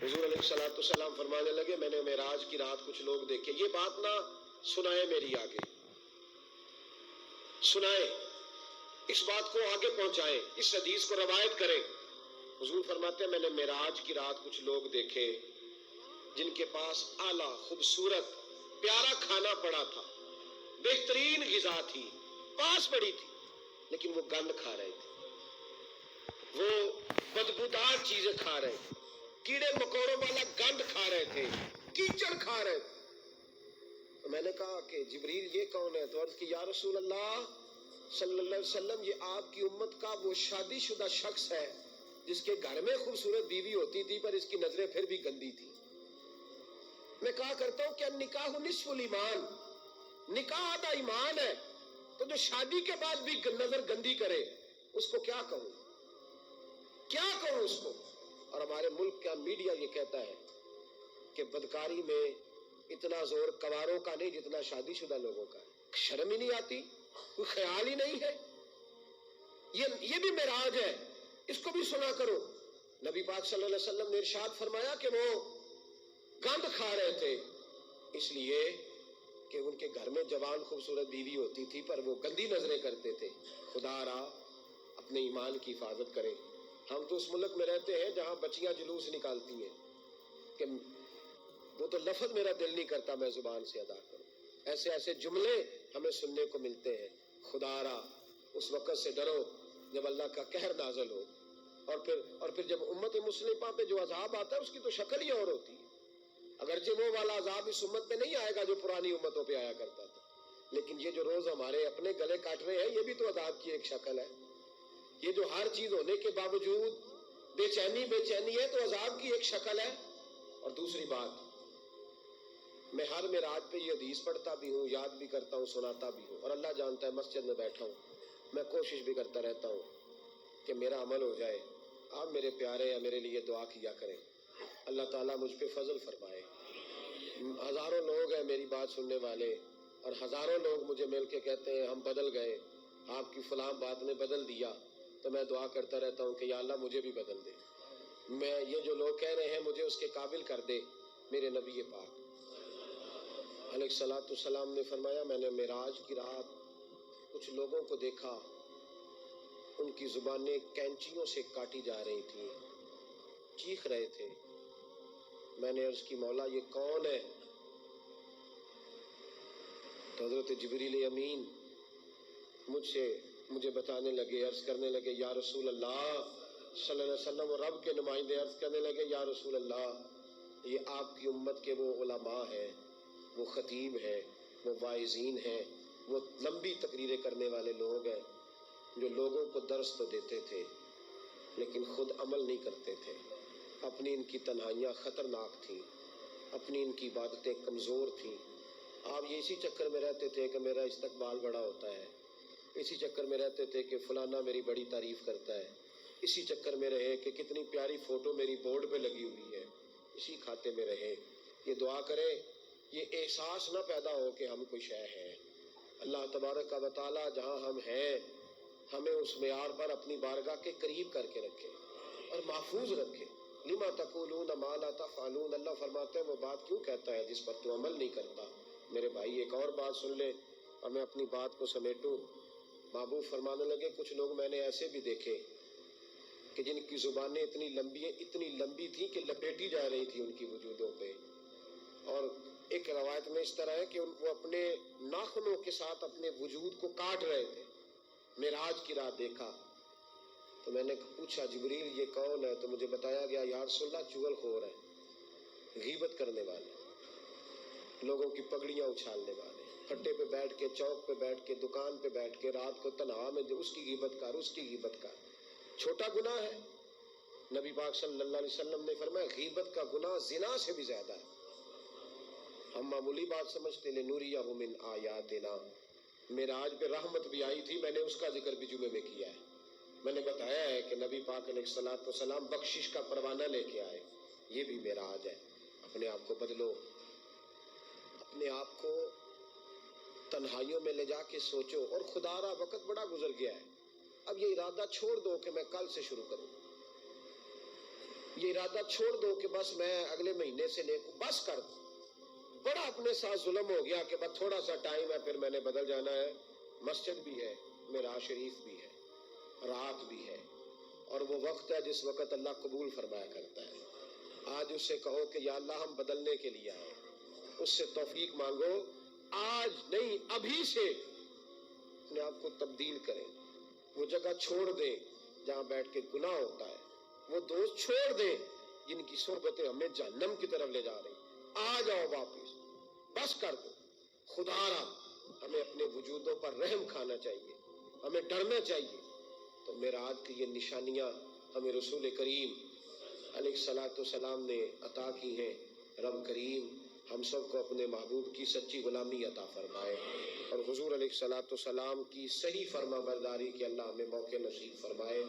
حضور علیہ الصلوۃ والسلام فرمانے لگے میں نے معراج کی رات کچھ لوگ دیکھے. یہ بات نہ سنائے میری آگے، سنائے اس بات کو آگے پہنچائیں، اس حدیث کو روایت کریں. حضور فرماتے ہیں میں نے معراج کی رات کچھ لوگ دیکھے جن کے پاس اعلیٰ خوبصورت پیارا کھانا پڑا تھا، بہترین غذا تھی پاس پڑی تھی، لیکن وہ گند کھا رہے تھے، وہ بدبودار چیزیں کھا رہے تھے، کیڑے مکوڑوں والا گند کھا رہے تھے، کیچڑ کھا رہے تھے. تو میں نے کہا کہ جبریل یہ کون ہے؟ تو عرض کی یا رسول اللہ صلی اللہ علیہ وسلم یہ آپ کی امت کا وہ شادی شدہ شخص ہے جس کے گھر میں خوبصورت بیوی ہوتی تھی پر اس کی نظریں پھر بھی گندی تھی. میں کہا کرتا ہوں کہ نکاح نصف الایمان، نکاح آدھا ایمان ہے، تو جو شادی کے بعد بھی نظر گندی کرے اس کو کیا کہوں، کیا کہوں اس کو. اور ہمارے ملک کا میڈیا یہ کہتا ہے کہ بدکاری میں اتنا زور کواروں کا نہیں جتنا شادی شدہ لوگوں کا ہے. شرم ہی نہیں آتی، کوئی خیال ہی نہیں ہے. یہ بھی معراج ہے، اس کو بھی سنا کرو. نبی پاک صلی اللہ علیہ وسلم نے ارشاد فرمایا کہ وہ گند کھا رہے تھے اس لیے کہ ان کے گھر میں جوان خوبصورت بیوی ہوتی تھی پر وہ گندی نظریں کرتے تھے. خدا را اپنے ایمان کی حفاظت کرے. ہم تو اس ملک میں رہتے ہیں جہاں بچیاں جلوس نکالتی ہیں کہ وہ تو لفظ میرا دل نہیں کرتا میں زبان سے ادا کروں. ایسے ایسے جملے ہمیں سننے کو ملتے ہیں. خدا را اس وقت سے ڈرو جب اللہ کا قہر نازل ہو، اور پھر جب امت مسلمہ پہ جو عذاب آتا ہے اس کی تو شکل ہی اور ہوتی ہے. اگرچہ وہ والا عذاب اس امت پہ نہیں آئے گا جو پرانی امتوں پہ آیا کرتا تھا، لیکن یہ جو روز ہمارے اپنے گلے کاٹ رہے ہیں یہ بھی تو عذاب کی ایک شکل ہے. یہ جو ہر چیز ہونے کے باوجود بے چینی ہے تو عذاب کی ایک شکل ہے. اور دوسری بات، میں ہر معراج پہ یہ حدیث پڑھتا بھی ہوں، یاد بھی کرتا ہوں، سناتا بھی ہوں، اور اللہ جانتا ہے مسجد میں بیٹھا ہوں میں کوشش بھی کرتا رہتا ہوں کہ میرا عمل ہو جائے. آپ میرے پیارے یا میرے لیے دعا کیا کریں، اللہ تعالیٰ مجھ پہ فضل فرمائے. ہزاروں لوگ ہیں میری بات سننے والے، اور ہزاروں لوگ مجھے مل کے کہتے ہیں ہم بدل گئے، آپ کی فلاں بات نے بدل دیا. تو میں دعا کرتا رہتا ہوں کہ یا اللہ مجھے بھی بدل دے. میں یہ جو لوگ کہہ رہے ہیں مجھے اس کے قابل کر دے. میرے نبی پاک علیہ الصلوۃ والسلام نے فرمایا میں نے معراج کی رات کچھ لوگوں کو دیکھا، ان کی زبانیں کینچیوں سے کاٹی جا رہی تھیں، چیخ رہے تھے. میں نے عرض کی مولا یہ کون ہے؟ تو حضرت جبریل امین مجھے بتانے لگے، عرض کرنے لگے یا رسول اللہ صلی اللہ علیہ وسلم، اور رب کے نمائندے عرض کرنے لگے یا رسول اللہ یہ آپ کی امت کے وہ علماء ہیں، وہ خطیب ہیں، وہ واعظین ہیں، وہ لمبی تقریریں کرنے والے لوگ ہیں جو لوگوں کو درس تو دیتے تھے لیکن خود عمل نہیں کرتے تھے. اپنی ان کی تنہائیاں خطرناک تھیں، اپنی ان کی عبادتیں کمزور تھیں. آپ یہ اسی چکر میں رہتے تھے کہ میرا استقبال بڑا ہوتا ہے، اسی چکر میں رہتے تھے کہ فلانا میری بڑی تعریف کرتا ہے، اسی چکر میں رہے کہ کتنی پیاری فوٹو میری بورڈ پہ لگی ہوئی ہے، اسی کھاتے میں رہے. یہ دعا کریں یہ احساس نہ پیدا ہو کہ ہم کوئی شے ہے. اللہ تبارک و تعالیٰ جہاں ہم ہیں ہمیں اس معیار پر اپنی بارگاہ کے قریب کر کے رکھے اور محفوظ رکھے. لما تقولون ما لا تفعلون، اللہ فرماتے ہیں وہ بات کیوں کہتا ہے جس پر تو عمل نہیں کرتا. میرے بھائی ایک اور بات سن لے اور میں اپنی بات کو سمیٹوں. محبوب فرمانے لگے کچھ لوگ میں نے ایسے بھی دیکھے کہ جن کی زبانیں اتنی لمبی تھیں کہ لپیٹی جا رہی تھی ان کی وجودوں پہ. اور ایک روایت میں اس طرح ہے کہ وہ اپنے ناخنوں کے ساتھ اپنے وجود کو کاٹ رہے تھے. معراج کی رات دیکھا تو میں نے پوچھا جبریل یہ کون ہے؟ تو مجھے بتایا گیا یا رسول اللہ چغل خور ہے، غیبت کرنے والے، لوگوں کی پگڑیاں اچھالنے والے، پھٹے پہ بیٹھ کے، چوک پہ بیٹھ کے، دکان پہ بیٹھ کے رات کو تنہا میں اس کی غیبت کر، اس کی غیبت کر. چھوٹا گناہ ہے. نبی پاک صلی اللہ علیہ وسلم نے فرمایا غیبت کا گناہ زنا سے بھی زیادہ ہے. ہم معمولی بات سمجھتے لنوریہ من آیاتنا. معراج پہ رحمت بھی آئی تھی، میں نے اس کا ذکر بھی جمعے میں کیا ہے. میں نے بتایا ہے کہ نبی پاک علیہ الصلوۃ والسلام بخشش کا پروانہ لے کے آئے. یہ بھی معراج ہے. اپنے آپ کو بدلو، اپنے آپ کو تنہائیوں میں لے جا کے سوچو. اور خدا را وقت بڑا گزر گیا ہے، اب یہ ارادہ چھوڑ دو کہ میں کل سے شروع کروں. یہ ارادہ چھوڑ دو کہ بس میں اگلے مہینے سے بس کر دوں. بڑا اپنے ساتھ ظلم ہو گیا کہ بس تھوڑا سا ٹائم ہے پھر میں نے بدل جانا ہے. مسجد بھی ہے، معراج شریف بھی ہے، رات بھی ہے، اور وہ وقت ہے جس وقت اللہ قبول فرمایا کرتا ہے. آج اس سے کہو کہ یا اللہ ہم بدلنے کے لیے آئے، اس سے توفیق مانگو. آج نہیں، ابھی سے اپنے آپ کو تبدیل کریں. وہ جگہ چھوڑ دیں جہاں بیٹھ کے گناہ ہوتا ہے، وہ دوست چھوڑ دیں جن کی صحبتیں ہمیں جہنم کی طرف لے جا رہی. آ جاؤ واپس، بس کر دو. خدا را ہمیں اپنے وجودوں پر رحم کھانا چاہیے، ہمیں ڈرنا چاہیے. تو معراج کی یہ نشانیاں ہمیں رسول کریم علیہ الصلوۃ والسلام نے عطا کی ہیں. رب کریم ہم سب کو اپنے محبوب کی سچی غلامی عطا فرمائے، اور حضور علیہ الصلوۃ والسلام کی صحیح فرما برداری کے اللہ ہمیں موقع نصیب فرمائے.